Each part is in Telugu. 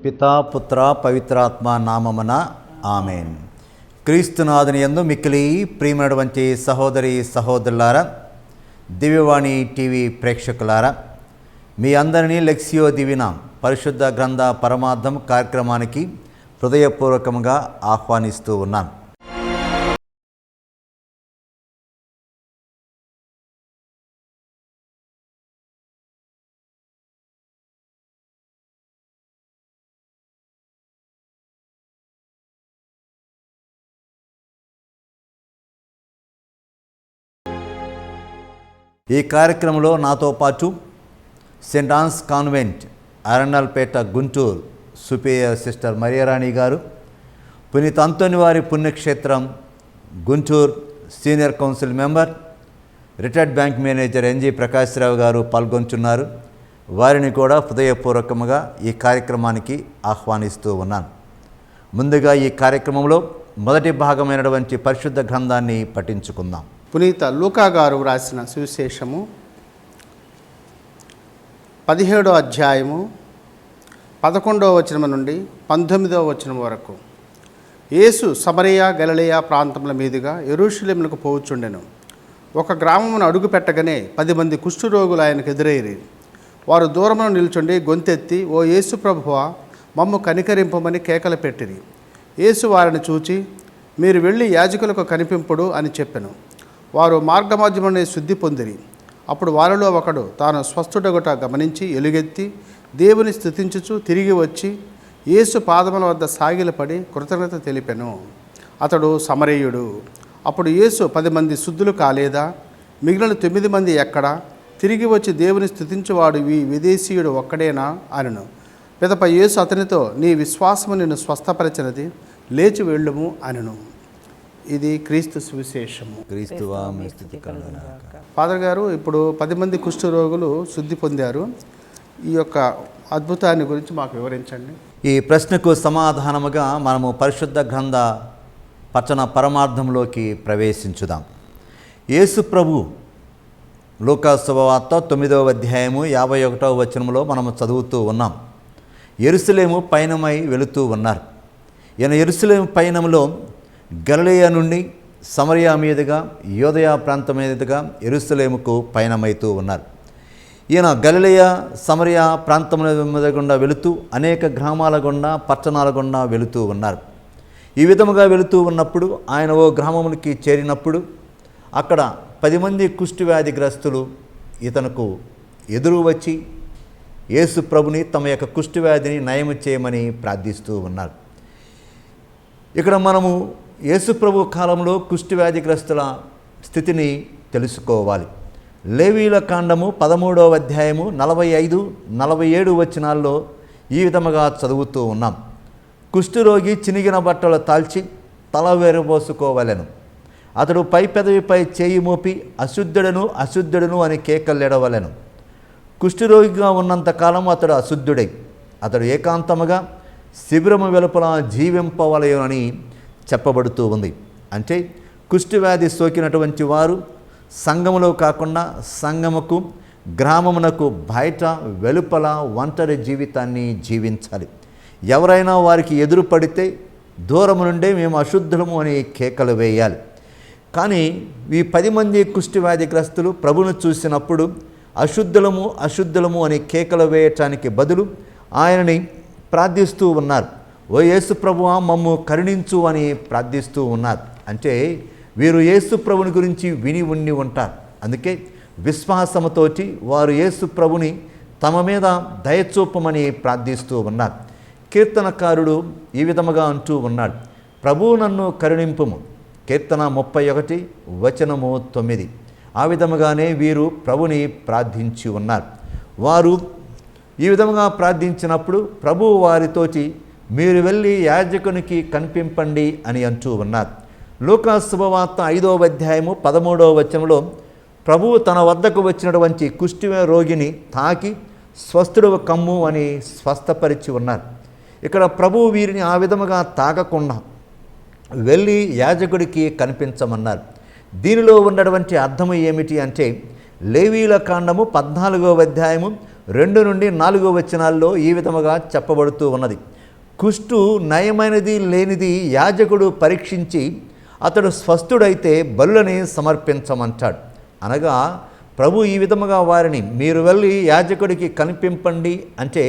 పితా పుత్ర పవిత్రాత్మ నామమున ఆమెన్. క్రీస్తునాథుని యందు మిక్కిలి ప్రియమైనటువంటి సహోదరి సహోదరులారా, దివ్యవాణి టీవీ ప్రేక్షకులారా, మీ అందరినీ లెక్సియో దివినా పరిశుద్ధ గ్రంథ పరమార్థం కార్యక్రమానికి హృదయపూర్వకంగా ఆహ్వానిస్తూ ఉన్నాను. ఈ కార్యక్రమంలో నాతో పాటు saint Ann's convent Arundelpet Guntur superior sister Mariarani garu, పునీత అంతోని వారి పుణ్యక్షేత్రం Guntur senior council member retired bank manager N G Prakashrao garu పాల్గొంటున్నారు. వారిని కూడా హృదయపూర్వకంగా ఈ కార్యక్రమానికి ఆహ్వానిస్తూ ఉన్నాను. ముందుగా ఈ కార్యక్రమంలో మొదటి భాగమైనటువంటి పరిశుద్ధ గ్రంథాన్ని పఠించుకుందాం. పునీత లూకా గారు వ్రాసిన సువిశేషము 17వ అధ్యాయము 11వ వచనం నుండి 19వ వచనం వరకు. యేసు సమరయ గలిలయ ప్రాంతముల మీదుగా యెరూషలేమునకు పోవుచుండెను. ఒక గ్రామమును అడుగు పెట్టగానే 10 మంది కుష్ఠరోగులు ఆయనకు ఎదురైరి. వారు దూరమున నిల్చుండి గొంతెత్తి, ఓ యేసు ప్రభువా, మమ్ము కనికరింపమని కేకలు పెట్టిరి. యేసు వారిని చూచి, మీరు వెళ్ళి యాజకులకు కనిపింపుడు అని చెప్పెను. వారు మార్గమధ్యమునే శుద్ధి పొందిరి. అప్పుడు వారిలో ఒకడు తాను స్వస్థుడగుట గమనించి ఎలుగెత్తి దేవుని స్తుతించుచు తిరిగి వచ్చి యేసు పాదముల వద్ద సాగిలపడి కృతజ్ఞత తెలిపెను. అతడు సమరయుడు. అప్పుడు యేసు 10 మంది శుద్ధులు కాలేదా? మిగిలిన 9 మంది ఎక్కడా? తిరిగి వచ్చి దేవుని స్తుతించువాడు ఈ విదేశీయుడు ఒక్కడేనా అనెను. పిదప యేసు అతనితో, నీ విశ్వాసము నిన్ను స్వస్థపరిచినది, లేచి వెళ్ళుము అనెను. ఇది క్రీస్తు సువిశేషము. ఫాదర్ గారు, ఇప్పుడు 10 మంది కుష్ఠరోగులు శుద్ధి పొందారు. ఈ యొక్క అద్భుతాన్ని గురించి మాకు వివరించండి. ఈ ప్రశ్నకు సమాధానముగా మనము పరిశుద్ధ గ్రంథ పఠన పరమార్థంలోకి ప్రవేశించుదాం. యేసు ప్రభు లూకా శుభవార్త 9వ అధ్యాయము 51వ వచనంలో మనము చదువుతూ ఉన్నాం. యెరూషలేము పయనమై వెళుతూ ఉన్నారు. ఈయన యెరూషలేము పయనంలో గలిలయ నుండి సమరయ మీదుగా యోదయ ప్రాంతం మీదుగా యెరూషలేముకు పయనమవుతూ ఉన్నారు. ఈయన గలిలయ సమరయ ప్రాంతముల మీద గుండా వెళుతూ అనేక గ్రామాల గుండా పట్టణాల గుండా వెళుతూ ఉన్నారు. ఈ విధముగా వెళుతూ ఉన్నప్పుడు ఆయన ఓ గ్రామమునికి చేరినప్పుడు అక్కడ 10 మంది కుష్ఠవ్యాధిగ్రస్తులు ఇతనుకు ఎదురు వచ్చి యేసు ప్రభుని తమ యొక్క కుష్ఠవ్యాధిని నయము చేయమని ప్రార్థిస్తూ ఉన్నారు. ఇక్కడ మనము యేసు ప్రభు కాలంలో కుష్ఠవ్యాధిగ్రస్తుల స్థితిని తెలుసుకోవాలి. లేవీయుల కాండము 13వ అధ్యాయము 45-47 వచనాల్లో ఈ విధముగా చదువుతూ ఉన్నాం. కుష్ఠరోగి చినిగిన బట్టలు తాల్చి తల వేరబోసుకోవలెను. అతడు పై పెదవిపై చేయి మోపి అశుద్ధుడను అని కేకలెడవలెను. కుష్ఠరోగిగా ఉన్నంతకాలం అతడు అశుద్ధుడై అతడు ఏకాంతముగా శిబిరము వెలుపల జీవింపవలయనని చెప్పబడుతూ ఉంది. అంటే కుష్ఠవ్యాధి సోకినటువంటి వారు సంఘములో కాకుండా సంఘముకు గ్రామమునకు బయట వెలుపల ఒంటరి జీవితాన్ని జీవించాలి. ఎవరైనా వారికి ఎదురు పడితే దూరము నుండే మేము అశుద్ధులము అని కేకలు వేయాలి. కానీ ఈ 10 మంది కుష్ఠవ్యాధిగ్రస్తులు ప్రభును చూసినప్పుడు అశుద్ధులము అని కేకలు వేయటానికి బదులు ఆయనని ప్రార్థిస్తూ ఉన్నారు. ఓ యేసు ప్రభువా, మమ్ము కరుణించు అని ప్రార్థిస్తూ ఉన్నారు. అంటే వీరు యేసు ప్రభుని గురించి విని ఉండి ఉంటారు. అందుకే విశ్వాసముతోటి వారు యేసు ప్రభుని తమ మీద దయచూపమని ప్రార్థిస్తూ ఉన్నారు. కీర్తనకారుడు ఈ విధముగా అంటూ ఉన్నాడు, ప్రభువు నన్ను కరుణింపుము. కీర్తన 31 వచనము 9. ఆ విధముగానే వీరు ప్రభుని ప్రార్థించి ఉన్నారు. వారు ఈ విధముగా ప్రార్థించినప్పుడు ప్రభువు వారితోటి మీరు వెళ్ళి యాజకునికి కనిపింపండి అని అంటూ ఉన్నారు. లూకా శుభవార్త 5వ అధ్యాయము 13వ వచనంలో ప్రభువు తన వద్దకు వచ్చినటువంటి కుష్ఠరోగిని తాకి స్వస్థుడు కమ్ము అని స్వస్థపరిచి ఉన్నారు. ఇక్కడ ప్రభువు వీరిని ఆ విధముగా తాకకుండా వెళ్ళి యాజకుడికి కనిపించమన్నారు. దీనిలో ఉన్నటువంటి అర్థము ఏమిటి అంటే లేవీయుల కాండము 14వ అధ్యాయము 2 నుండి 4 వచనాల్లో ఈ విధముగా చెప్పబడుతూ ఉన్నది. కుష్టు నయమైనది లేనిది యాజకుడు పరీక్షించి అతడు స్వస్థుడైతే బలులని సమర్పించమంటాడు. అనగా ప్రభు ఈ విధముగా వారిని మీరు వెళ్ళి యాజకుడికి కనిపింపండి అంటే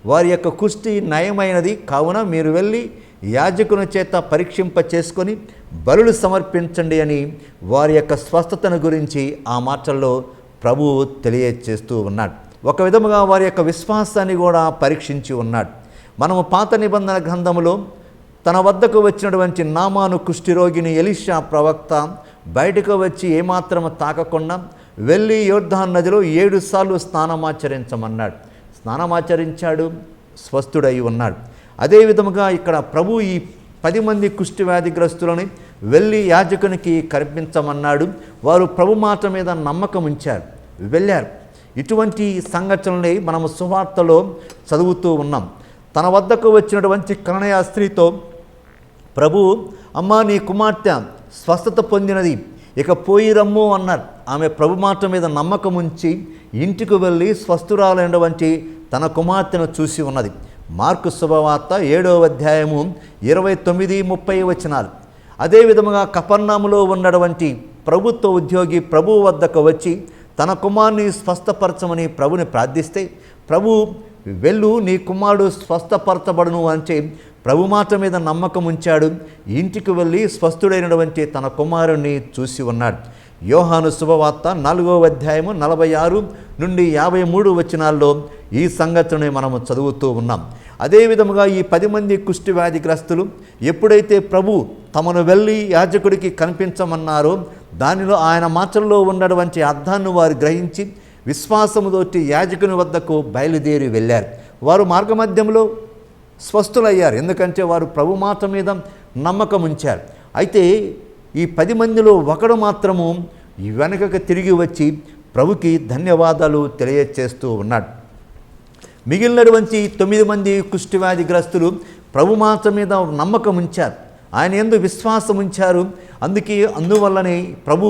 వారి యొక్క కుష్టి నయమైనది కావున మీరు వెళ్ళి యాజకుని చేత పరీక్షింప చేసుకొని బలులు సమర్పించండి అని వారి యొక్క స్వస్థతను గురించి ఆ మాటల్లో ప్రభు తెలియచేస్తూ ఉన్నాడు. ఒక విధముగా వారి యొక్క విశ్వాసాన్ని కూడా పరీక్షించి ఉన్నాడు. మనము పాత నిబంధన గ్రంథములో తన వద్దకు వచ్చినటువంటి నామాను కుష్ఠిరోగిని ఎలీషా ప్రవక్త బయటకు వచ్చి ఏమాత్రము తాకకుండా వెళ్ళి యోర్దాను నదిలో 7 సార్లు స్నానమాచరించమన్నాడు. స్నానమాచరించాడు, స్వస్థుడై ఉన్నాడు. అదే విధముగా ఇక్కడ ప్రభు ఈ 10 మంది కుష్టి వ్యాధిగ్రస్తులని వెళ్ళి యాజకునికి కనిపించమన్నాడు. వారు ప్రభు మాట మీద నమ్మకం ఉంచారు, వెళ్ళారు. ఇటువంటి సంఘటనల్ని మనము సువార్తలో చదువుతూ ఉన్నాం. తన వద్దకు వచ్చినటువంటి కననయ స్త్రీతో ప్రభు, అమ్మా నీ కుమార్తె స్వస్థత పొందినది, ఇక పోయి రమ్ము అన్నారు. ఆమె ప్రభు మాట మీద నమ్మకం ఉంచి ఇంటికి వెళ్ళి స్వస్థురాలైనటువంటి తన కుమార్తెను చూసి ఉన్నది. మార్కు శుభవార్త 7వ అధ్యాయము 29-30 వచనాలు. అదే విధముగా కపర్నాములో ఉన్నటువంటి ప్రభుత్వ ఉద్యోగి ప్రభు వద్దకు వచ్చి తన కుమారుని స్వస్థపరచమని ప్రభుని ప్రార్థిస్తే ప్రభు వెళ్ళు నీ కుమారుడు స్వస్థపరచబడును అంటే ప్రభు మాట మీద నమ్మకం ఉంచాడు. ఇంటికి వెళ్ళి స్వస్థుడైనటువంటి తన కుమారుణ్ణి చూసి ఉన్నాడు. యోహాను శుభవార్త 4వ అధ్యాయము 46-53 వచనాల్లో ఈ సంగతిని మనము చదువుతూ ఉన్నాం. అదేవిధముగా ఈ 10 మంది కుష్టి వ్యాధిగ్రస్తులు ఎప్పుడైతే ప్రభు తమను వెళ్ళి యాజకుడికి కనిపించమన్నారో దానిలో ఆయన మాటల్లో ఉన్నటువంటి అర్థాన్ని వారు గ్రహించి విశ్వాసముతోటి యాజకుని వద్దకు బయలుదేరి వెళ్ళారు. వారు మార్గమధ్యంలో స్వస్థులయ్యారు, ఎందుకంటే వారు ప్రభు మాట మీద నమ్మకం ఉంచారు. అయితే ఈ 10 మందిలో ఒకడు మాత్రము వెనుకకు తిరిగి వచ్చి ప్రభుకి ధన్యవాదాలు తెలియచేస్తూ ఉన్నాడు. మిగిలినటువంటి 9 మంది కుష్టి వ్యాధిగ్రస్తులు ప్రభు మాట మీద నమ్మకం ఉంచారు, ఆయన యందు విశ్వాసం ఉంచారు. అందువల్లనే ప్రభు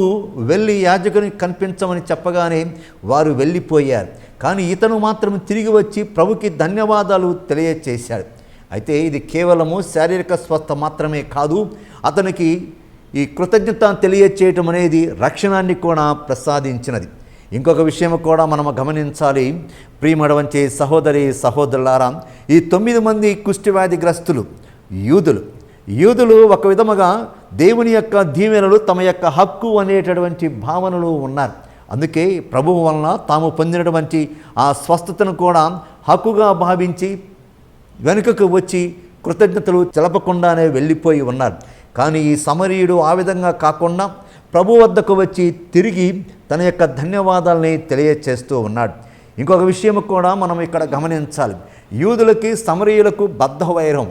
వెళ్ళి యాజకునికి కనిపించమని చెప్పగానే వారు వెళ్ళిపోయారు. కానీ ఇతను మాత్రం తిరిగి వచ్చి ప్రభుకి ధన్యవాదాలు తెలియచేశాడు. అయితే ఇది కేవలము శారీరక స్వస్థ మాత్రమే కాదు, అతనికి ఈ కృతజ్ఞత తెలియచేయటం అనేది రక్షణాన్ని కూడా ప్రసాదించినది. ఇంకొక విషయం కూడా మనం గమనించాలి. ప్రియమైనటువంటి సహోదరి సహోదరులారా, ఈ 9 మంది కుష్టి వ్యాధిగ్రస్తులు యూదులు ఒక విధముగా దేవుని యొక్క దీవెనలు తమ యొక్క హక్కు అనేటటువంటి భావనలు ఉన్నారు. అందుకే ప్రభువు వలన తాము పొందినటువంటి ఆ స్వస్థతను కూడా హక్కుగా భావించి వెనుకకు వచ్చి కృతజ్ఞతలు తెలపకుండానే వెళ్ళిపోయి ఉన్నారు. కానీ ఈ సమరీయుడు ఆ విధంగా కాకుండా ప్రభు వద్దకు వచ్చి తిరిగి తన యొక్క ధన్యవాదాలని తెలియచేస్తూ ఉన్నాడు. ఇంకొక విషయం కూడా మనం ఇక్కడ గమనించాలి. యూదులకి సమరీయులకు బద్ధ వైరం,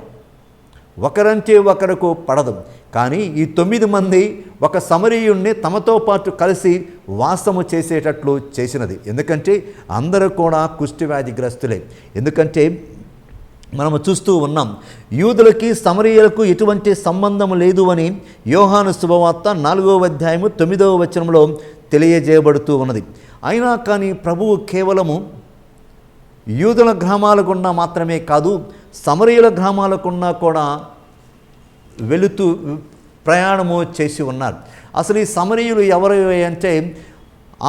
ఒకరంటే ఒకరికి పడదు. కానీ ఈ 9 మంది ఒక సమరీయుణ్ణి తమతో పాటు కలిసి వాసము చేసేటట్లు చేసినది. ఎందుకంటే అందరూ కూడా కుష్టి వ్యాధిగ్రస్తులే. ఎందుకంటే మనము చూస్తూ ఉన్నాం, యూదులకి సమరీయులకు ఎటువంటి సంబంధం లేదు అని యోహాను శుభవార్త 4వ అధ్యాయము 9వ వచనంలో తెలియజేయబడుతూ ఉన్నది. అయినా కానీ ప్రభువు కేవలము యూదుల గ్రామాల గుండా మాత్రమే కాదు, సమరీయుల గ్రామాల గుండా కూడా వెళుతూ ప్రయాణము చేసి ఉన్నారు. అసలు ఈ సమరీయులు ఎవరు అంటే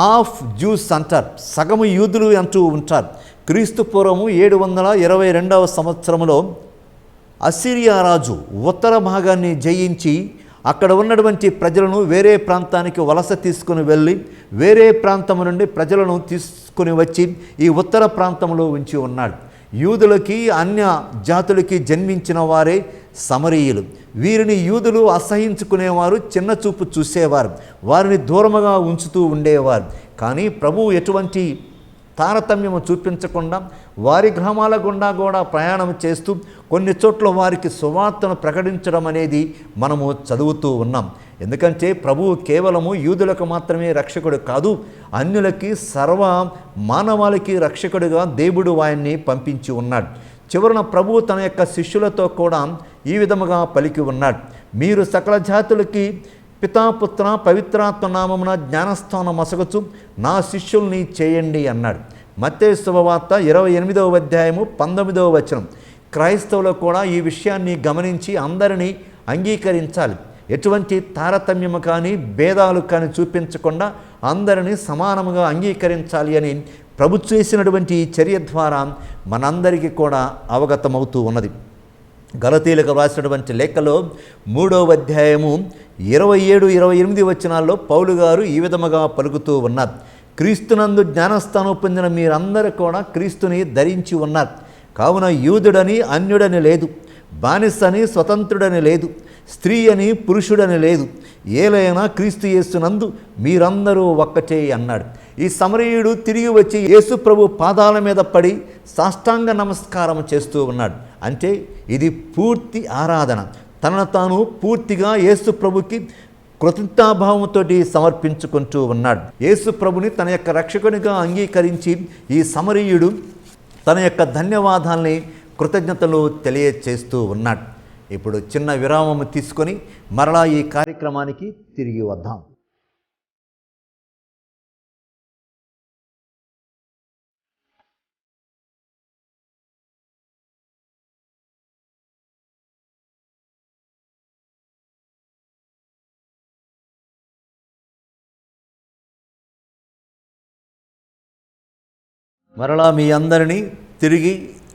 ఆఫ్ జ్యూస్ అంటారు, సగము యూదులు అంటూ ఉంటారు. క్రీస్తు పూర్వము 722వ సంవత్సరంలో అసిరియా రాజు ఉత్తర భాగాన్ని జయించి అక్కడ ఉన్నటువంటి ప్రజలను వేరే ప్రాంతానికి వలస తీసుకుని వెళ్ళి వేరే ప్రాంతం నుండి ప్రజలను తీసుకుని వచ్చి ఈ ఉత్తర ప్రాంతంలో ఉంచి ఉన్నాడు. యూదులకి అన్య జాతులకి జన్మించిన వారే సమరీయులు. వీరిని యూదులు అసహించుకునేవారు, చిన్న చూపు చూసేవారు, వారిని దూరముగా ఉంచుతూ ఉండేవారు. కానీ ప్రభువు ఎటువంటి తారతమ్యము చూపించకుండా వారి గ్రామాల గుండా కూడా ప్రయాణం చేస్తూ కొన్ని చోట్ల వారికి సువార్తను ప్రకటించడం అనేది మనము చదువుతూ ఉన్నాం. ఎందుకంటే ప్రభువు కేవలము యూదులకు మాత్రమే రక్షకుడు కాదు, అన్యులకి సర్వ మానవాళికి రక్షకుడిగా దేవుడు ఆయన్ని పంపించి ఉన్నాడు. చివరన ప్రభువు తన యొక్క శిష్యులతో కూడా ఈ విధముగా పలికి ఉన్నాడు, మీరు సకల జాతులకి పితాపుత్ర పవిత్రాత్మ నామమున జ్ఞానస్థానం మసగచ్చు నా శిష్యుల్ని చేయండి అన్నాడు. మత్తయి శుభవార్త 28వ అధ్యాయము 19వ వచనం. క్రైస్తవులు కూడా ఈ విషయాన్ని గమనించి అందరినీ అంగీకరించాలి. ఎటువంటి తారతమ్యము కానీ భేదాలు కానీ చూపించకుండా అందరినీ సమానముగా అంగీకరించాలి అని ప్రభు చేసినటువంటి ఈ చర్య ద్వారా మనందరికీ కూడా అవగతమవుతూ ఉన్నది. గలతీలకు రాసినటువంటి లేఖలో 3వ అధ్యాయము 27-28 వచనాల్లో పౌలు గారు ఈ విధముగా పలుకుతూ ఉన్నారు. క్రీస్తునందు జ్ఞానస్థానం పొందిన మీరందరూ కూడా క్రీస్తుని ధరించి ఉన్నారు. కావున యూదుడని అన్యుడని లేదు, బానిసని స్వతంత్రుడని లేదు, స్త్రీ అని పురుషుడని లేదు, ఏలైనా క్రీస్తు యేసునందు మీరందరూ ఒక్కటే అన్నాడు. ఈ సమరయుడు తిరిగి వచ్చి యేసు ప్రభు పాదాల మీద పడి సాష్టాంగ నమస్కారం చేస్తూ ఉన్నాడు. అంటే ఇది పూర్తి ఆరాధన. తనను తాను పూర్తిగా యేసు ప్రభుకి కృతజ్ఞతాభావంతో సమర్పించుకుంటూ ఉన్నాడు. యేసు ప్రభుని తన యొక్క రక్షకునిగా అంగీకరించి ఈ సమరయుడు తన యొక్క ధన్యవాదాల్ని కృతజ్ఞతలు తెలియచేస్తూ ఉన్నాడు. ఇప్పుడు చిన్న విరామము తీసుకొని మరలా ఈ కార్యక్రమానికి తిరిగి వద్దాం. మరలా మీ అందరినీ తిరిగి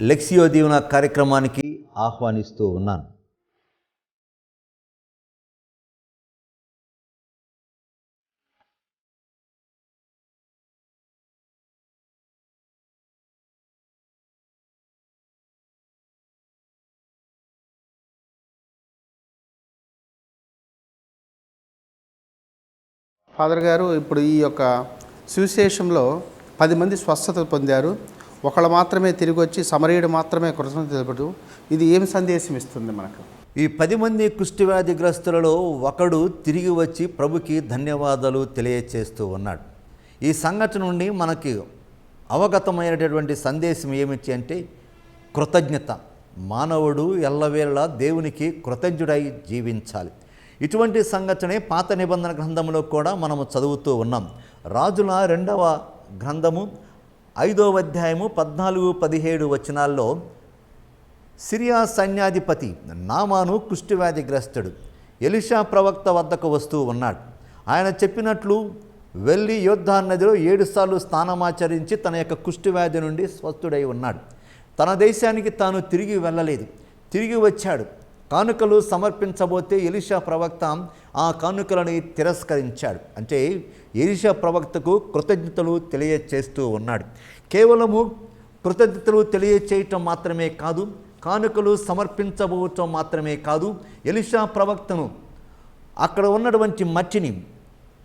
లెక్సియో దీవెన కార్యక్రమానికి ఆహ్వానిస్తూ ఉన్నాను. ఫాదర్ గారు, ఇప్పుడు ఈ యొక్క సువిశేషంలో 10 మంది స్వస్థత పొందారు. ఒకళ్ళు మాత్రమే తిరిగి వచ్చి సమరయుడు మాత్రమే కృతజ్ఞత తెలుపుతూ, ఇది ఏం సందేశం ఇస్తుంది మనకు? ఈ 10 మంది కుష్ఠవ్యాధిగ్రస్తులలో ఒకడు తిరిగి వచ్చి ప్రభుకి ధన్యవాదాలు తెలియచేస్తూ ఉన్నాడు. ఈ సంఘటన నుండి మనకి అవగతమైనటువంటి సందేశం ఏమిటి అంటే కృతజ్ఞత. మానవుడు ఎల్లవేళలా దేవునికి కృతజ్ఞుడై జీవించాలి. ఇటువంటి సంఘటనే పాత నిబంధన గ్రంథంలో కూడా మనము చదువుతూ ఉన్నాం. రాజుల 2వ గ్రంథము 5వ అధ్యాయము 14-17 వచనాల్లో సిరియా సైన్యాధిపతి నామాను కుష్ఠవ్యాధిగ్రస్తుడు ఎలీషా ప్రవక్త వద్దకు వస్తూ ఉన్నాడు. ఆయన చెప్పినట్లు వెళ్ళి యోర్దాను నదిలో 7 సార్లు స్నానమాచరించి తన యొక్క కుష్ఠవ్యాధి నుండి స్వస్థుడై ఉన్నాడు. తన దేశానికి తాను తిరిగి వెళ్ళలేదు, తిరిగి వచ్చాడు. కానుకలు సమర్పించబోతే ఎలీషా ప్రవక్త ఆ కానుకలని తిరస్కరించాడు. అంటే ఎలీషా ప్రవక్తకు కృతజ్ఞతలు తెలియచేస్తూ ఉన్నాడు. కేవలము కృతజ్ఞతలు తెలియచేయటం మాత్రమే కాదు, కానుకలు సమర్పించబోవటం మాత్రమే కాదు, ఎలీషా ప్రవక్తను అక్కడ ఉన్నటువంటి మట్టిని,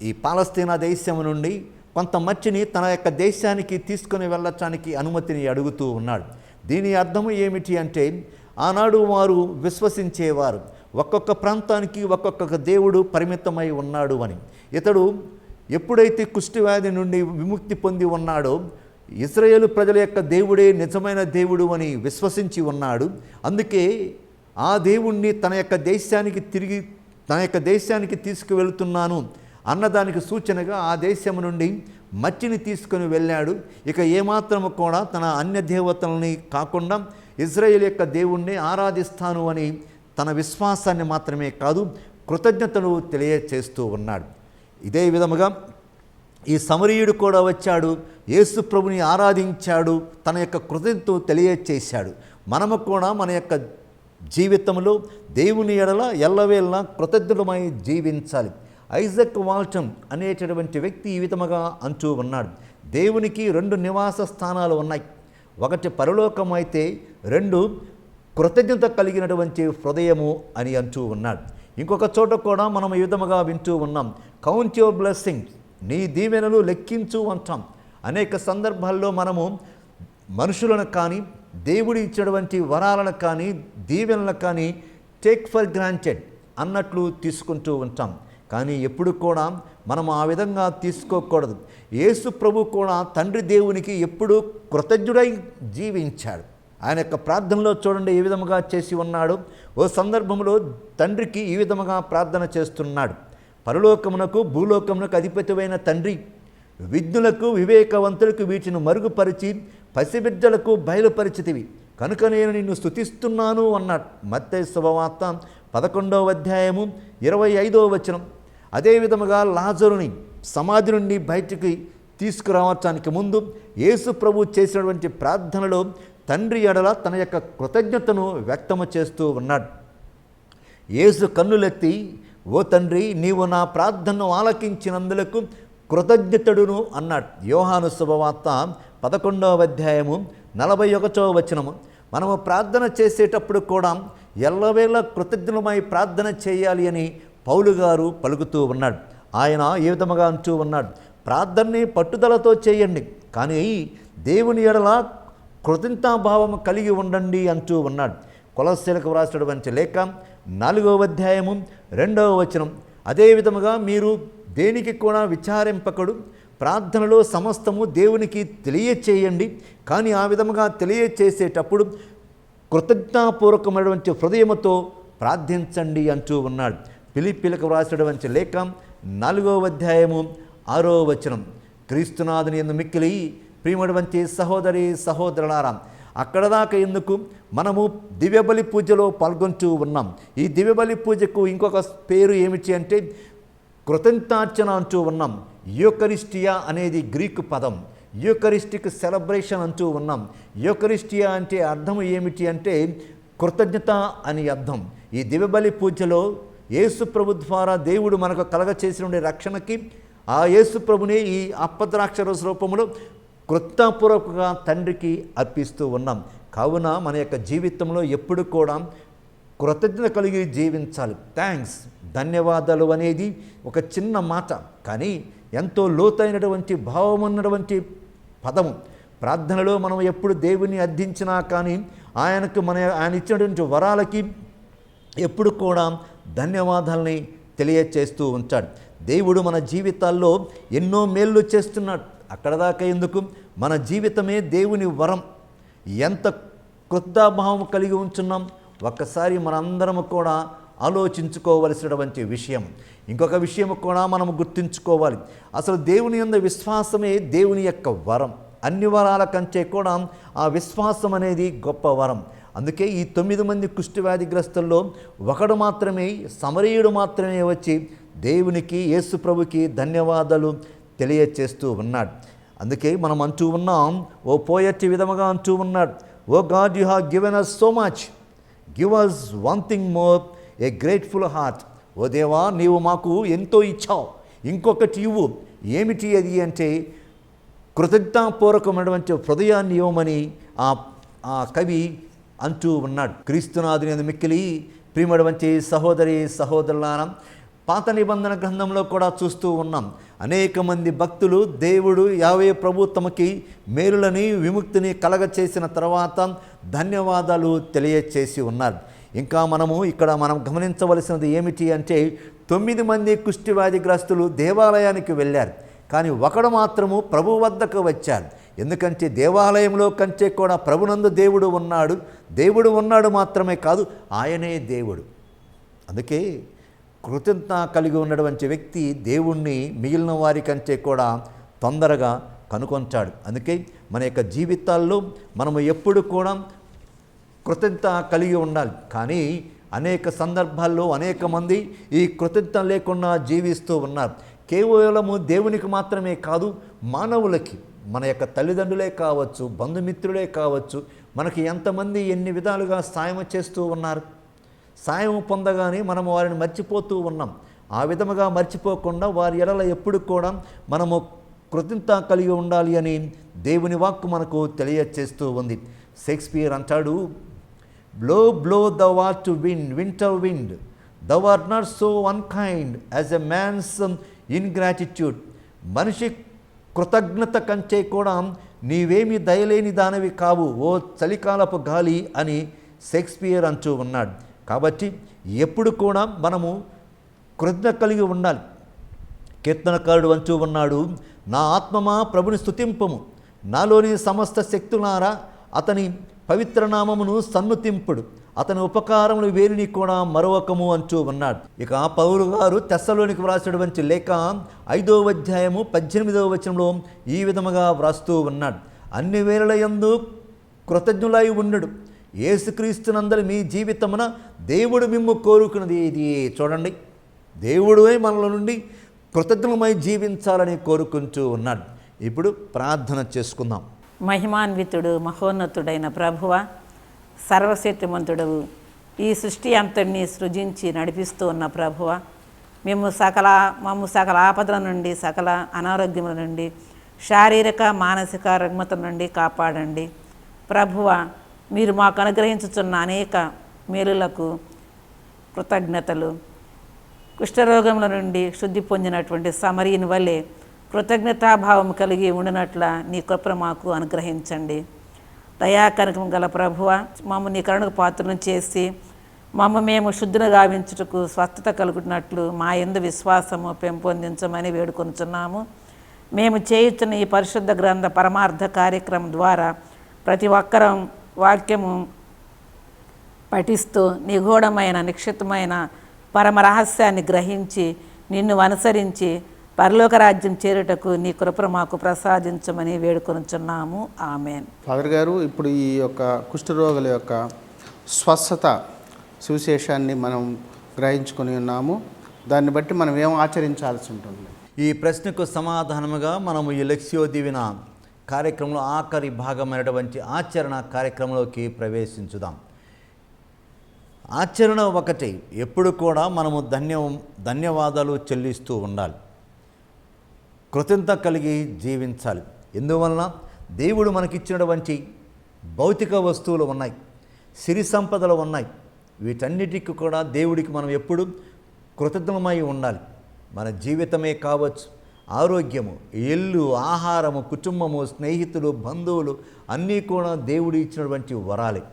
ఈ పాలస్తీనా దేశం నుండి కొంత మట్టిని తన యొక్క దేశానికి తీసుకొని వెళ్ళటానికి అనుమతిని అడుగుతూ ఉన్నాడు. దీని అర్థం ఏమిటి అంటే ఆనాడు వారు విశ్వసించేవారు ఒక్కొక్క ప్రాంతానికి ఒక్కొక్క దేవుడు పరిమితమై ఉన్నాడు అని. ఇతడు ఎప్పుడైతే కుష్ఠవ్యాధి నుండి విముక్తి పొంది ఉన్నాడో ఇశ్రాయేలు ప్రజల యొక్క దేవుడే నిజమైన దేవుడు అని విశ్వసించి ఉన్నాడు. అందుకే ఆ దేవుణ్ణి తన యొక్క దేశానికి తీసుకువెళ్తున్నాను అన్నదానికి సూచనగా ఆ దేశం నుండి మట్టిని తీసుకొని వెళ్ళాడు. ఇక ఏమాత్రము కూడా తన అన్య దేవతల్ని కాకుండా ఇజ్రాయేల్ యొక్క దేవుణ్ణి ఆరాధిస్తాను అని తన విశ్వాసాన్ని మాత్రమే కాదు కృతజ్ఞతలు తెలియచేస్తూ ఉన్నాడు. ఇదే విధముగా ఈ సమరయుడు కూడా వచ్చాడు, యేసు ప్రభుని ఆరాధించాడు, తన యొక్క కృతజ్ఞతలు తెలియచేశాడు. మనము కూడా మన యొక్క జీవితంలో దేవుని ఎడల ఎల్లవేళలా కృతజ్ఞతమై జీవించాలి. ఐజక్ వాల్టన్ అనేటటువంటి వ్యక్తి ఈ విధముగా అంటూ ఉన్నాడు, దేవునికి 2 నివాస స్థానాలు ఉన్నాయి. ఒకటి పరలోకం అయితే 2 కృతజ్ఞత కలిగినటువంటి హృదయము అని అంటూ ఉన్నాడు. ఇంకొక చోట కూడా మనం ఈ విధముగా వింటూ ఉన్నాం, కౌంట్ యువర్ బ్లెస్సింగ్స్, నీ దీవెనలు లెక్కించు అంటాం. అనేక సందర్భాల్లో మనము మనుషులను కానీ దేవుడు ఇచ్చినటువంటి వరాలను కానీ దీవెనలను కానీ టేక్ ఫర్ గ్రాంటెడ్ అన్నట్లు తీసుకుంటూ ఉంటాం. కానీ ఎప్పుడు కూడా మనం ఆ విధంగా తీసుకోకూడదు. యేసు ప్రభు కూడా తండ్రి దేవునికి ఎప్పుడూ కృతజ్ఞుడై జీవించాడు. ఆయన యొక్క ప్రార్థనలో చూడండి ఏ విధముగా చేసి ఉన్నాడు. ఓ సందర్భంలో తండ్రికి ఈ విధముగా ప్రార్థన చేస్తున్నాడు, పరలోకమునకు భూలోకమునకు అధిపతివైన తండ్రి, విజ్ఞులకు వివేకవంతులకు వీటిని మరుగుపరిచి పసిబిడ్డలకు బయలుపరిచితివి. కనుక నేను నిన్ను స్తుతిస్తున్నాను అన్నాడు. మత్తయి శుభవార్త 11వ అధ్యాయము 25వ వచనం. అదే విధముగా లాజరుని సమాధి నుండి బయటికి తీసుకురావటానికి ముందు యేసు ప్రభు చేసినటువంటి ప్రార్థనలో తండ్రి ఎడల తన యొక్క కృతజ్ఞతను వ్యక్తము చేస్తూ ఉన్నాడు. యేసు కన్నులెత్తి, ఓ తండ్రి, నీవు నా ప్రార్థనను ఆలకించినందులకు కృతజ్ఞతుడును అన్నాడు. యోహాను శుభవార్త 11వ అధ్యాయము 41వ వచనము. మనము ప్రార్థన చేసేటప్పుడు కూడా ఎల్లవేళ కృతజ్ఞమై ప్రార్థన చేయాలి అని పౌలు గారు పలుకుతూ ఉన్నాడు. ఆయన ఏ విధముగా అంటూ ఉన్నాడు, ప్రార్థనని పట్టుదలతో చేయండి, కానీ దేవుని ఎడల కృతజ్ఞతాభావం కలిగి ఉండండి అంటూ ఉన్నాడు. కొలస్సీలకు వ్రాసినటువంటి లేఖ 4వ అధ్యాయము 2వ వచనం. అదే విధముగా మీరు దేనికి కూడా విచారింపకడు, ప్రార్థనలో సమస్తము దేవునికి తెలియచేయండి, కానీ ఆ విధముగా తెలియచేసేటప్పుడు కృతజ్ఞతాపూర్వకమైనటువంటి హృదయముతో ప్రార్థించండి అంటూ ఉన్నాడు. ఫిలిప్పీలకు వ్రాసినటువంటి లేఖ 4వ అధ్యాయము 6వ వచనం. క్రీస్తునాథుని యందు మిక్కిలి ప్రియమైనటువంటి సహోదరి సహోదరులారా, అక్కడ దాకా ఎందుకు మనము దివ్యబలి పూజలో పాల్గొంటూ ఉన్నాం. ఈ దివ్యబలి పూజకు ఇంకొక పేరు ఏమిటి అంటే కృతజ్ఞతార్చన అంటూ ఉన్నాం. యూకరిస్టియా అనేది గ్రీకు పదం. యూకరిస్టిక్ సెలబ్రేషన్ అంటూ ఉన్నాం. యూకరిస్టియా అంటే అర్థం ఏమిటి అంటే కృతజ్ఞత అని అర్థం. ఈ దివ్యబలి పూజలో యేసు ప్రభు ద్వారా దేవుడు మనకు కలగ చేసిన రక్షణకి ఆ యేసు ప్రభుని ఈ అప్పద్రాక్షరస రూపంలో కృతజ్ఞతాపూర్వకంగా తండ్రికి అర్పిస్తూ ఉన్నాం. కావున మన యొక్క జీవితంలో ఎప్పుడు కూడా కృతజ్ఞత కలిగి జీవించాలి. థ్యాంక్స్, ధన్యవాదాలు అనేది ఒక చిన్న మాట, కానీ ఎంతో లోతైనటువంటి భావం ఉన్నటువంటి పదము. ప్రార్థనలో మనం ఎప్పుడు దేవుని అర్థించినా కానీ ఆయన ఇచ్చినటువంటి వరాలకి ఎప్పుడు కూడా ధన్యవాదాలని తెలియచేస్తూ ఉంటాడు. దేవుడు మన జీవితాల్లో ఎన్నో మేళ్ళు చేస్తున్నాడు. అక్కడ దాకా ఎందుకు, మన జీవితమే దేవుని వరం. ఎంత కృతజ్ఞతాభావం కలిగి ఉంటున్నాం ఒక్కసారి మనందరము కూడా ఆలోచించుకోవలసినటువంటి విషయం. ఇంకొక విషయం కూడా మనం గుర్తుంచుకోవాలి. అసలు దేవుని యందు విశ్వాసమే దేవుని యొక్క వరం. అన్ని వరాల కంటే కూడా ఆ విశ్వాసం అనేది గొప్ప వరం. అందుకే ఈ 9 మంది కుష్ఠవ్యాధిగ్రస్తుల్లో ఒకడు మాత్రమే, సమరయుడు మాత్రమే వచ్చి దేవునికి, యేసు ప్రభుకి ధన్యవాదాలు తెలియచేస్తూ ఉన్నాడు. అందుకే మనం అంటూ ఉన్నాం, ఓ పోయట్ విధముగా అంటూ ఉన్నాడు, O God you have given us so much, give us one thing more, a grateful heart. ఓ దేవా, నీవు మాకు ఎంతో ఇచ్చావు, ఇంకొకటి ఇవ్వు. ఏమిటి అది అంటే కృతజ్ఞతాపూర్వకమైనటువంటి హృదయాన్ని ఇవ్వమని ఆ కవి అంటూ ఉన్నాడు. క్రీస్తునాథుని యందు మిక్కిలి ప్రియమైనటువంటి సహోదరి సహోదరులారా, పాత నిబంధన గ్రంథంలో కూడా చూస్తూ ఉన్నాం. అనేక మంది భక్తులు దేవుడు యావే ప్రభు తమకి మేలులని, విముక్తిని కలగ చేసిన తర్వాత ధన్యవాదాలు తెలియచేసి ఉన్నారు. ఇంకా ఇక్కడ మనం గమనించవలసినది ఏమిటి అంటే 9 మంది కుష్ఠవ్యాధిగ్రస్తులు దేవాలయానికి వెళ్ళారు, కానీ ఒకడు మాత్రము ప్రభు వద్దకు వచ్చారు. ఎందుకంటే దేవాలయంలో కంటే కూడా ప్రభునందు దేవుడు ఉన్నాడు. దేవుడు ఉన్నాడు మాత్రమే కాదు, ఆయనే దేవుడు. అందుకే కృతజ్ఞత కలిగి ఉన్నటువంటి వ్యక్తి దేవుణ్ణి మిగిలిన వారి కంటే కూడా తొందరగా కనుకొంటాడు. అందుకే మన యొక్క జీవితాల్లో మనము ఎప్పుడు కూడా కృతజ్ఞత కలిగి ఉండాలి. కానీ అనేక సందర్భాల్లో అనేక మంది ఈ కృతజ్ఞత లేకుండా జీవిస్తూ ఉన్నారు. కేవలము దేవునికి మాత్రమే కాదు, మానవులకి, మన యొక్క తల్లిదండ్రులే కావచ్చు, బంధుమిత్రులే కావచ్చు, మనకి ఎంతమంది ఎన్ని విధాలుగా సాయం చేస్తూ ఉన్నారు. సాయం పొందగానే మనం వారిని మర్చిపోతూ ఉన్నాం. ఆ విధముగా మర్చిపోకుండా వారి ఎడల ఎప్పుడు కూడా మనము కృతజ్ఞత కలిగి ఉండాలి అని దేవుని వాక్కు మనకు తెలియచేస్తూ ఉంది. షేక్స్పియర్ అంటాడు, blow blow the war to wind, winter wind, thou art not so unkind as a man's ingratitude. మనిషి కృతజ్ఞత కంటే కూడా నీవేమి దయలేని దానివి కావు, ఓ చలికాలపు గాలి అని షేక్స్పియర్ అంటూ ఉన్నాడు. కాబట్టి ఎప్పుడు కూడా మనము కృతజ్ఞత కలిగి ఉండాలి. కీర్తనకారుడు అంటూ ఉన్నాడు, నా ఆత్మమా ప్రభుని స్తుతింపము, నాలోని సమస్త శక్తులారా అతని పవిత్రనామమును సన్నుతింపుడు, అతని ఉపకారములు వేరిని కూడా మరొకము అంటూ ఉన్నాడు. ఇక పౌలు గారు తెస్సలోనికి వ్రాసినటువంటి లేఖ 5వ అధ్యాయము 18వ వచనంలో ఈ విధముగా వ్రాస్తూ ఉన్నాడు, అన్ని వేళల యందు కృతజ్ఞులై ఉండుడు, యేసుక్రీస్తునందరి మీ జీవితమున దేవుడు మిమ్ము కోరుకున్నది ఇది. చూడండి, దేవుడే మనల నుండి కృతజ్ఞమై జీవించాలని కోరుకుంటూ ఉన్నాడు. ఇప్పుడు ప్రార్థన చేసుకుందాం. మహిమాన్వితుడు మహోన్నతుడైన ప్రభువ, సర్వశక్తిమంతుడవు, ఈ సృష్టి అంతటిని సృజించి నడిపిస్తూ ఉన్న ప్రభువ, మమ్ము సకల ఆపదల నుండి, సకల అనారోగ్యముల నుండి, శారీరక మానసిక రుగ్మతల నుండి కాపాడండి. ప్రభువ, మీరు మాకు అనుగ్రహించుచున్న అనేక మేలులకు కృతజ్ఞతలు. కుష్ఠరోగముల నుండి శుద్ధి పొందినటువంటి సమరీని వలె కృతజ్ఞతాభావం కలిగి ఉండినట్ల నీ కృపను మాకు అనుగ్రహించండి. దయాకనికం గల ప్రభువ, మమ్మ నీ కరుణకు పాత్రను చేసి మేము శుద్ధిని గావించుటకు స్వస్థత కలుగుతున్నట్లు మా యందు విశ్వాసము పెంపొందించమని వేడుకొనుచున్నాము. మేము చేయుచున్న ఈ పరిశుద్ధ గ్రంథ పరమార్థ కార్యక్రమం ద్వారా ప్రతి ఒక్కరం వాక్యము పఠిస్తూ నిగూఢమైన నిక్షిప్తమైన పరమ రహస్యాన్ని గ్రహించి నిన్ను అనుసరించి పరలోక రాజ్యం చేరుటకు నీ కృపను మాకు ప్రసాదించమని వేడుకొనుచున్నాము. ఆమెన్. ఫాదర్ గారు, ఇప్పుడు ఈ యొక్క కుష్ఠరోగుల యొక్క స్వస్థత సువిశేషాన్ని మనం గ్రహించుకొని ఉన్నాము. దాన్ని బట్టి మనం ఏం ఆచరించాల్సి ఉంటుంది? ఈ ప్రశ్నకు సమాధానముగా మనము ఈ లెక్సియో దీవెన కార్యక్రమంలో ఆఖరి భాగమైనటువంటి ఆచరణ కార్యక్రమంలోకి ప్రవేశించుదాం. ఆచరణ ఒకటి, ఎప్పుడు కూడా మనము ధన్యవాదాలు చెల్లిస్తూ ఉండాలి, కృతజ్ఞత కలిగి జీవించాలి. ఎందువలన దేవుడు మనకిచ్చినటువంటి భౌతిక వస్తువులు ఉన్నాయి, సిరి సంపదలు ఉన్నాయి. వీటన్నిటికీ కూడా దేవుడికి మనం ఎప్పుడు కృతజ్ఞమై ఉండాలి. మన జీవితమే కావచ్చు, ఆరోగ్యము, ఇల్లు, ఆహారము, కుటుంబము, స్నేహితులు, బంధువులు అన్నీ కూడా దేవుడు ఇచ్చినటువంటి వరాలే.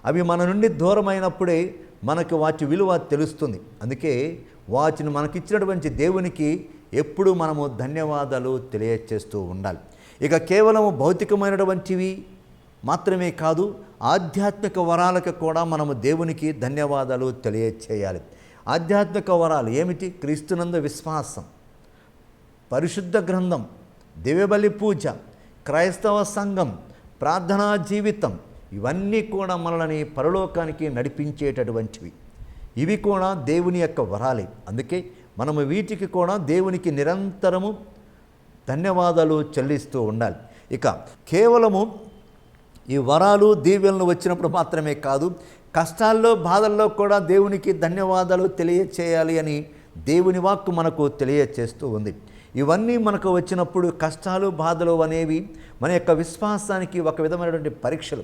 అవి మన నుండి దూరమైనప్పుడే మనకు వాటి విలువ తెలుస్తుంది. అందుకే వాటిని మనకిచ్చినటువంటి దేవునికి ఎప్పుడు మనము ధన్యవాదాలు తెలియచేస్తూ ఉండాలి. ఇక కేవలము భౌతికమైనటువంటివి మాత్రమే కాదు, ఆధ్యాత్మిక వరాలకు కూడా మనము దేవునికి ధన్యవాదాలు తెలియచేయాలి. ఆధ్యాత్మిక వరాలు ఏమిటి? క్రీస్తునందు విశ్వాసం, పరిశుద్ధ గ్రంథం, దివ్యబలి పూజ, క్రైస్తవ సంఘం, ప్రార్థనా జీవితం, ఇవన్నీ కూడా మనల్ని పరలోకానికి నడిపించేటటువంటివి. ఇవి కూడా దేవుని యొక్క వరాలే. అందుకే మనము వీటికి కూడా దేవునికి నిరంతరము ధన్యవాదాలు చెల్లిస్తూ ఉండాలి. ఇక కేవలము ఈ వరాలు దీవెనలు వచ్చినప్పుడు మాత్రమే కాదు, కష్టాల్లో బాధల్లో కూడా దేవునికి ధన్యవాదాలు తెలియచేయాలి అని దేవుని వాక్కు మనకు తెలియచేస్తూ ఉంది. ఇవన్నీ మనకు వచ్చినప్పుడు కష్టాలు బాధలు అనేవి మన యొక్క విశ్వాసానికి ఒక విధమైనటువంటి పరీక్షలు.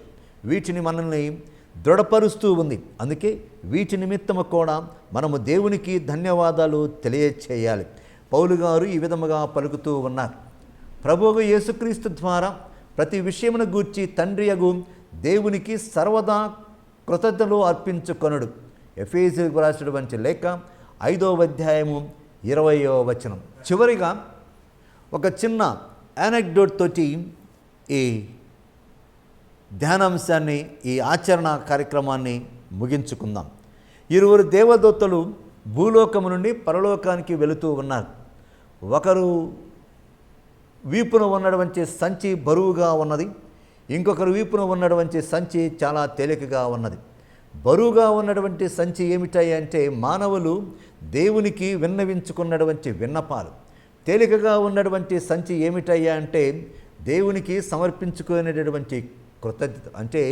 వీటిని మనల్ని దృఢపరుస్తూ ఉంది. అందుకే వీటి నిమిత్తము కూడా మనము దేవునికి ధన్యవాదాలు తెలియచేయాలి. పౌలు గారు ఈ విధముగా పలుకుతూ ఉన్నారు. ప్రభువు యేసుక్రీస్తు ద్వారా ప్రతి విషయమును గూర్చి తండ్రియగు దేవునికి సర్వదా కృతజ్ఞతలు అర్పించుకొనుడు. ఎఫెసీయులకు రాసినటువంటి లేఖ 5వ అధ్యాయము 20వ వచనం. చివరిగా ఒక చిన్న యానెక్డోట్ తోటి ఈ ధ్యానాంశాన్ని, ఈ ఆచరణ కార్యక్రమాన్ని ముగించుకుందాం. 2 దేవదూతలు భూలోకము నుండి పరలోకానికి వెళుతూ ఉన్నారు. ఒకరు వీపున ఉన్నటువంటి సంచి బరువుగా ఉన్నది, ఇంకొకరు వీపున ఉన్నటువంటి సంచి చాలా తేలికగా ఉన్నది. బరువుగా ఉన్నటువంటి సంచి ఏమిటాయి అంటే మానవులు దేవునికి విన్నవించుకున్నటువంటి విన్నపాలు. తేలికగా ఉన్నటువంటి సంచి ఏమిటయ్యా అంటే దేవునికి సమర్పించుకునేటటువంటి కృతజ్ఞత. అంటే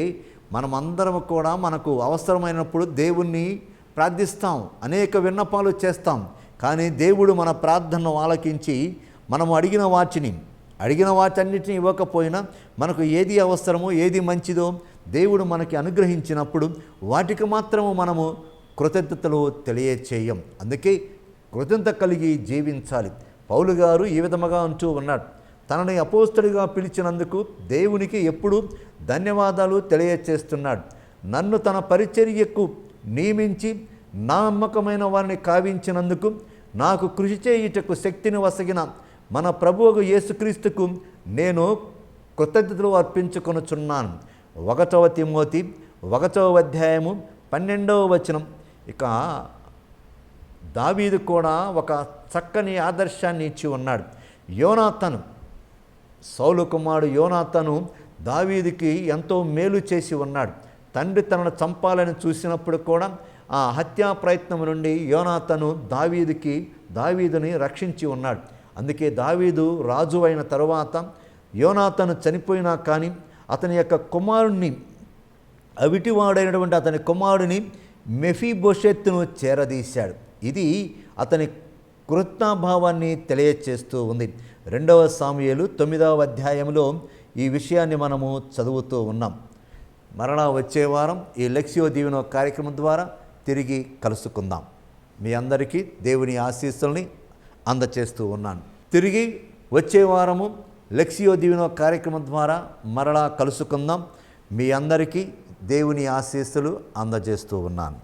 మనమందరం కూడా మనకు అవసరమైనప్పుడు దేవుణ్ణి ప్రార్థిస్తాం, అనేక విన్నపాలు చేస్తాం. కానీ దేవుడు మన ప్రార్థనను ఆలకించి మనము అడిగిన వాటన్నిటిని ఇవ్వకపోయినా మనకు ఏది అవసరమో ఏది మంచిదో దేవుడు మనకి అనుగ్రహించినప్పుడు వాటికి మాత్రము మనము కృతజ్ఞతలు తెలియచేయం. అందుకే కృతజ్ఞత కలిగి జీవించాలి. పౌలు గారు ఈ విధముగా అంటూ ఉన్నాడు, తనని అపోస్తలుగా పిలిచినందుకు దేవునికి ఎప్పుడు ధన్యవాదాలు తెలియచేస్తున్నాడు. నన్ను తన పరిచర్యకు నియమించి నమ్మకమైన వారిని కావించినందుకు నాకు కృషి చేయుటకు శక్తిని వసగిన మన ప్రభువు యేసుక్రీస్తుకు నేను కృతజ్ఞతలు అర్పించుకొనుచున్నాను. 1 తిమోతి 1వ అధ్యాయము 12వ వచనం. ఇక దావీదు కూడా ఒక చక్కని ఆదర్శాన్ని ఇచ్చి ఉన్నాడు. యోనాతాను, సౌలు కుమారుడు యోనాతాను దావీదుకి ఎంతో మేలు చేసి ఉన్నాడు. తండ్రి తనను చంపాలని చూసినప్పుడు కూడా ఆ హత్యా ప్రయత్నం నుండి యోనాతాను దావీదుని రక్షించి ఉన్నాడు. అందుకే దావీదు రాజు అయిన తరువాత యోనాతాను చనిపోయినా కానీ అతని యొక్క కుమారుణ్ణి, అవిటివాడైనటువంటి అతని కుమారుడిని మెఫీబోషెత్తును చేరదీశాడు. ఇది అతని కృతజ్ఞాభావాన్ని తెలియచేస్తూ ఉంది. 2వ సాముయేలు 9వ అధ్యాయంలో ఈ విషయాన్ని మనము చదువుతూ ఉన్నాం. మరలా వచ్చే వారం ఈ లెక్సియో దీవెనో కార్యక్రమం ద్వారా తిరిగి కలుసుకుందాం. మీ అందరికీ దేవుని ఆశీస్సుల్ని అందచేస్తూ ఉన్నాను. తిరిగి వచ్చే వారము లెక్సియో దీవెనో కార్యక్రమం ద్వారా మరలా కలుసుకుందాం. మీ అందరికీ దేవుని ఆశీస్సులు అందజేస్తూ ఉన్నాను.